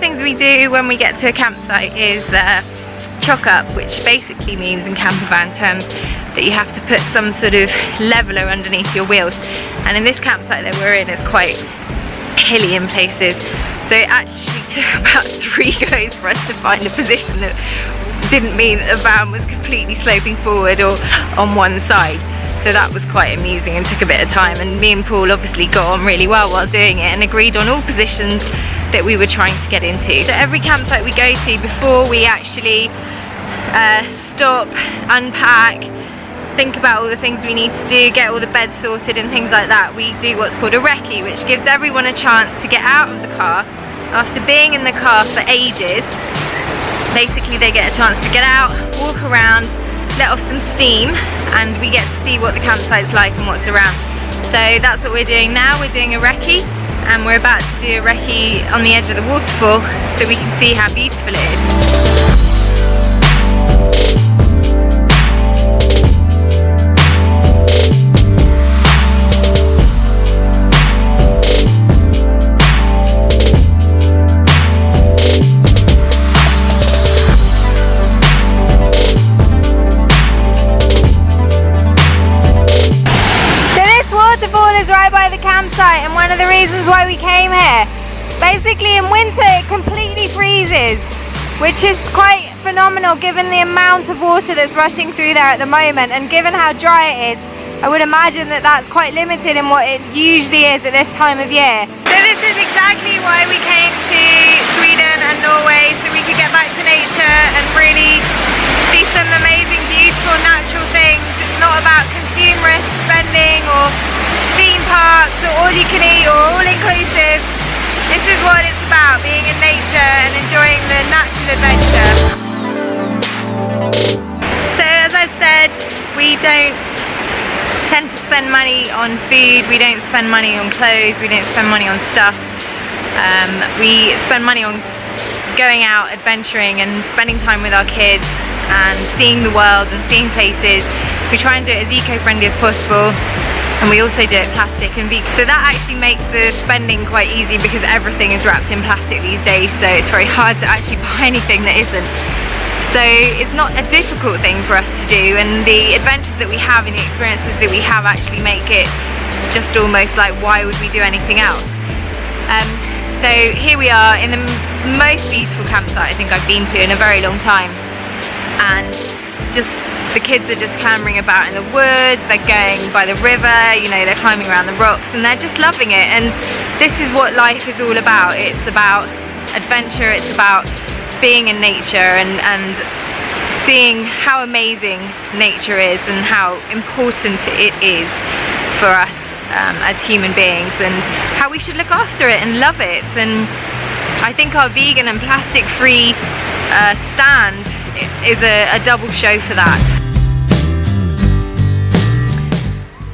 things we do when we get to a campsite is chock up, which basically means in camper van terms that you have to put some sort of leveler underneath your wheels. And in this campsite that we're in, it's quite hilly in places, so it actually took about 3 goes for us to find a position that didn't mean that the van was completely sloping forward or on one side. So that was quite amusing and took a bit of time, and me and Paul obviously got on really well while doing it and agreed on all positions that we were trying to get into. So every campsite we go to, before we actually stop, unpack, think about all the things we need to do, get all the beds sorted and things like that, we do what's called a recce, which gives everyone a chance to get out of the car after being in the car for ages. Basically they get a chance to get out, walk around, let off some steam, and we get to see what the campsite's like and what's around. So that's what we're doing now. We're doing a recce, and we're about to do a recce on the edge of the waterfall so we can see how beautiful it is. Right by the campsite, and one of the reasons why we came here. Basically in winter it completely freezes, which is quite phenomenal given the amount of water that's rushing through there at the moment, and given how dry it is, I would imagine that that's quite limited in what it usually is at this time of year. So this is exactly why we came to Sweden and Norway, so we could get back to nature and really see some amazing, beautiful, natural things. It's not about consumerist spending or theme parks or all you can eat or all inclusive. This is what it's about, being in nature and enjoying the natural adventure. So as I've said, we don't tend to spend money on food, we don't spend money on clothes, we don't spend money on stuff. We spend money on going out, adventuring and spending time with our kids and seeing the world and seeing places. We try and do it as eco-friendly as possible. And we also do it plastic and vegan. So that actually makes the spending quite easy because everything is wrapped in plastic these days, so it's very hard to actually buy anything that isn't. So it's not a difficult thing for us to do, and the adventures that we have and the experiences that we have actually make it just almost like, why would we do anything else? So here we are in the most beautiful campsite I think I've been to in a very long time, and just the kids are just clambering about in the woods, they're going by the river, you know, they're climbing around the rocks and they're just loving it. And this is what life is all about. It's about adventure, it's about being in nature and seeing how amazing nature is and how important it is for us as human beings, and how we should look after it and love it. And I think our vegan and plastic free stand is a double show for that.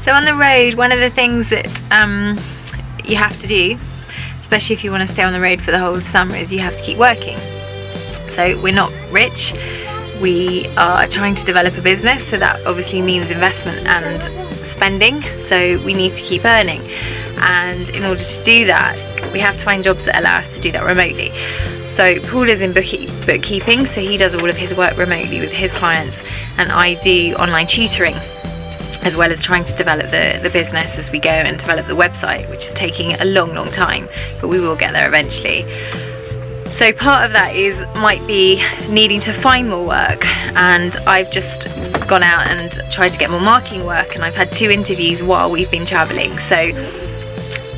So on the road, one of the things that you have to do, especially if you want to stay on the road for the whole summer, is you have to keep working. So we're not rich, we are trying to develop a business, so that obviously means investment and spending, so we need to keep earning. And in order to do that, we have to find jobs that allow us to do that remotely. So Paul is in bookkeeping, so he does all of his work remotely with his clients, and I do online tutoring, as well as trying to develop the business as we go and develop the website, which is taking a long time, but we will get there eventually. So part of that might be needing to find more work, and I've just gone out and tried to get more marketing work, and I've had 2 interviews while we've been travelling. So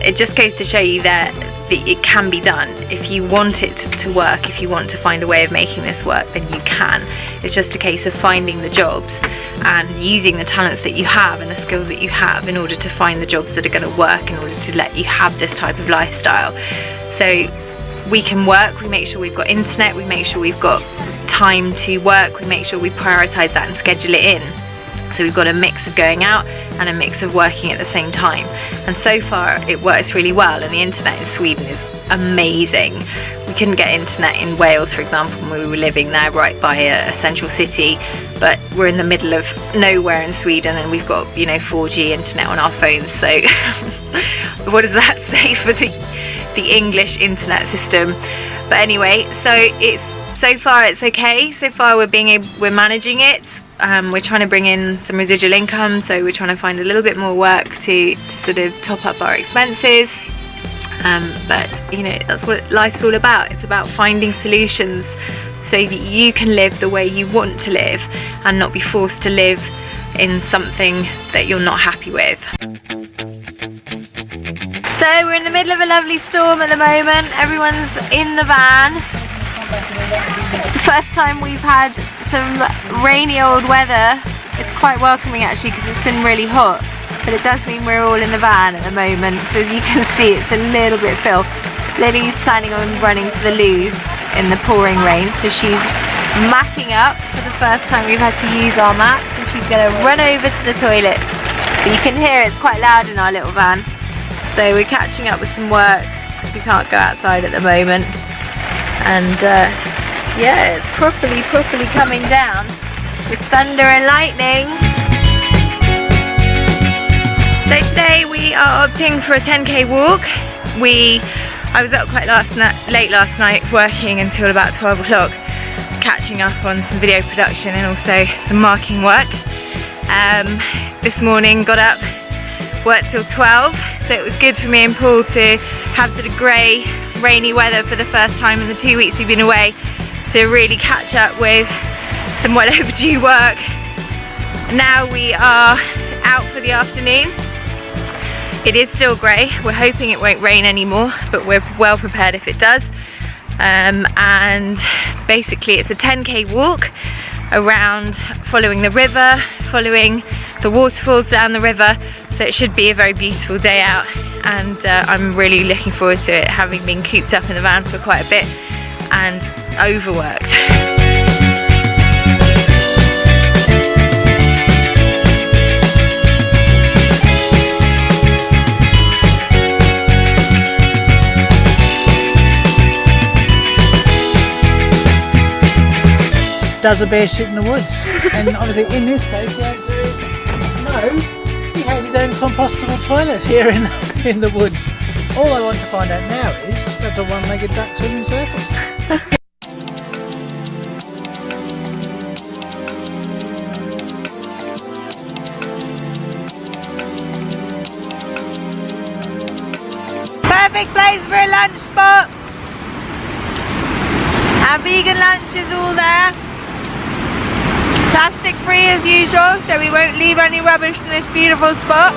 it just goes to show you that it can be done. If you want it to work, if you want to find a way of making this work, then you can. It's just a case of finding the jobs and using the talents that you have and the skills that you have in order to find the jobs that are going to work, in order to let you have this type of lifestyle. So we can work, we make sure we've got internet, we make sure we've got time to work, we make sure we prioritise that and schedule it in. So we've got a mix of going out and a mix of working at the same time. And so far it works really well, and the internet in Sweden is amazing. We couldn't get internet in Wales, for example, when we were living there right by a central city, but we're in the middle of nowhere in Sweden and we've got, you know, 4G internet on our phones. So what does that say for the English internet system? But anyway, so far it's okay. So far we're managing it. We're trying to bring in some residual income, so we're trying to find a little bit more work to sort of top up our expenses. But you know, that's what life's all about. It's about finding solutions so that you can live the way you want to live and not be forced to live in something that you're not happy with. So we're in the middle of a lovely storm at the moment. Everyone's in the van. It's the first time we've had some rainy old weather. It's quite welcoming actually, because it's been really hot, but it does mean we're all in the van at the moment. So as you can see, it's a little bit full. Lily's planning on running to the loos in the pouring rain, so she's macking up for the first time we've had to use our mats, and she's going to run over to the toilet. But you can hear it's quite loud in our little van, so we're catching up with some work because we can't go outside at the moment. And yeah, it's properly coming down with thunder and lightning. So today we are opting for a 10k walk. I was up quite late last night, working until about 12 o'clock, catching up on some video production and also some marking work. This morning got up, worked till 12, so it was good for me and Paul to have sort of grey, rainy weather for the first time in the 2 weeks we've been away, to really catch up with some well overdue work. Now we are out for the afternoon. It is still grey. We're hoping it won't rain anymore, but we're well prepared if it does. And basically it's a 10k walk around, following the river, following the waterfalls down the river. So it should be a very beautiful day out, and I'm really looking forward to it, having been cooped up in the van for quite a bit and overworked. Does a bear shit in the woods? And obviously in this case the answer is no. He has his own compostable toilet here in the woods. All I want to find out now is, does a one-legged duck swim in circles? Perfect place for a lunch spot. Our vegan lunch is all there. Plastic free as usual, so we won't leave any rubbish in this beautiful spot.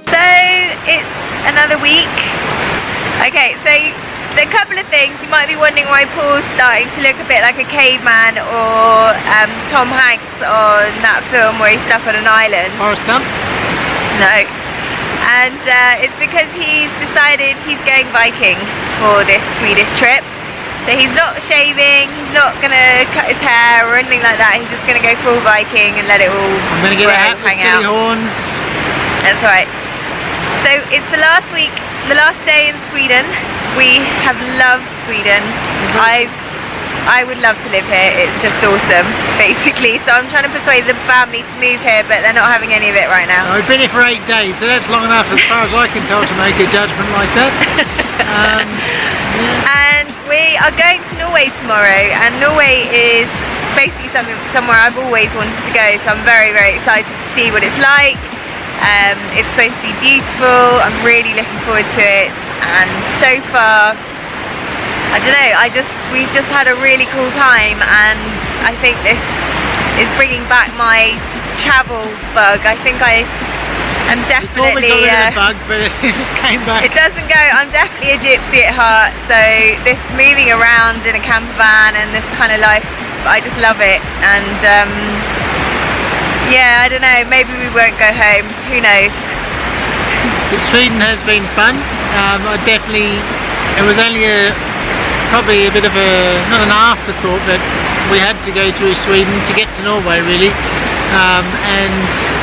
So it's another week. Okay, so a couple of things. You might be wondering why Paul's starting to look a bit like a caveman, or Tom Hanks on that film where he's stuck on an island. Forrest Gump? No. And it's because he's decided he's going Viking for this Swedish trip. So he's not shaving, he's not going to cut his hair or anything like that. He's just going to go full Viking and let it all I'm going to get out with silly horns. That's right. So it's the last week, the last day in Sweden. We have loved Sweden. I would love to live here. It's just awesome, basically. So I'm trying to persuade the family to move here, but they're not having any of it right now. I've been here for 8 days, so that's long enough as far as I can tell to make a judgment like that. And we are going to Norway tomorrow, and Norway is basically somewhere I've always wanted to go, so I'm very, very excited to see what it's like. It's supposed to be beautiful. I'm really looking forward to it, and so far, I don't know, we've just had a really cool time, and I think this is bringing back my travel bug. I think I am definitely got rid of the bug, but it just came back. It doesn't go. I'm definitely a gypsy at heart, so this moving around in a camper van and this kind of life, I just love it. And yeah, I don't know, maybe we won't go home, who knows. Sweden has been fun. It was only probably a bit of not an afterthought, that we had to go through Sweden to get to Norway, really.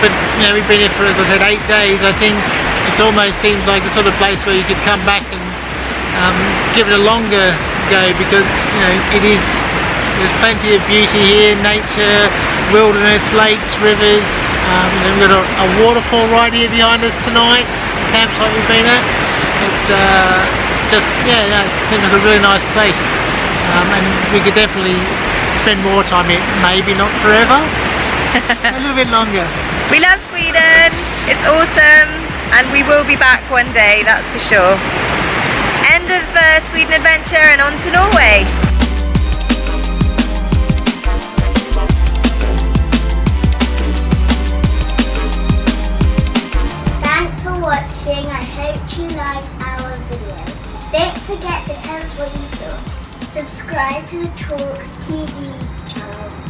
But you know, we've been here for, as I said, 8 days. I think It almost seems like the sort of place where you could come back and give it a longer go, because there's plenty of beauty here, nature, wilderness, lakes, rivers. We've got a waterfall right here behind us tonight, the campsite we've been at. It's it seems like a really nice place, and we could definitely spend more time here, maybe not forever, a little bit longer. We love Sweden, it's awesome, and we will be back one day, that's for sure. End of Sweden adventure and on to Norway. Thanks for watching, I hope you liked our video. Don't forget to tell us what you thought. Subscribe to the TaawkTV channel.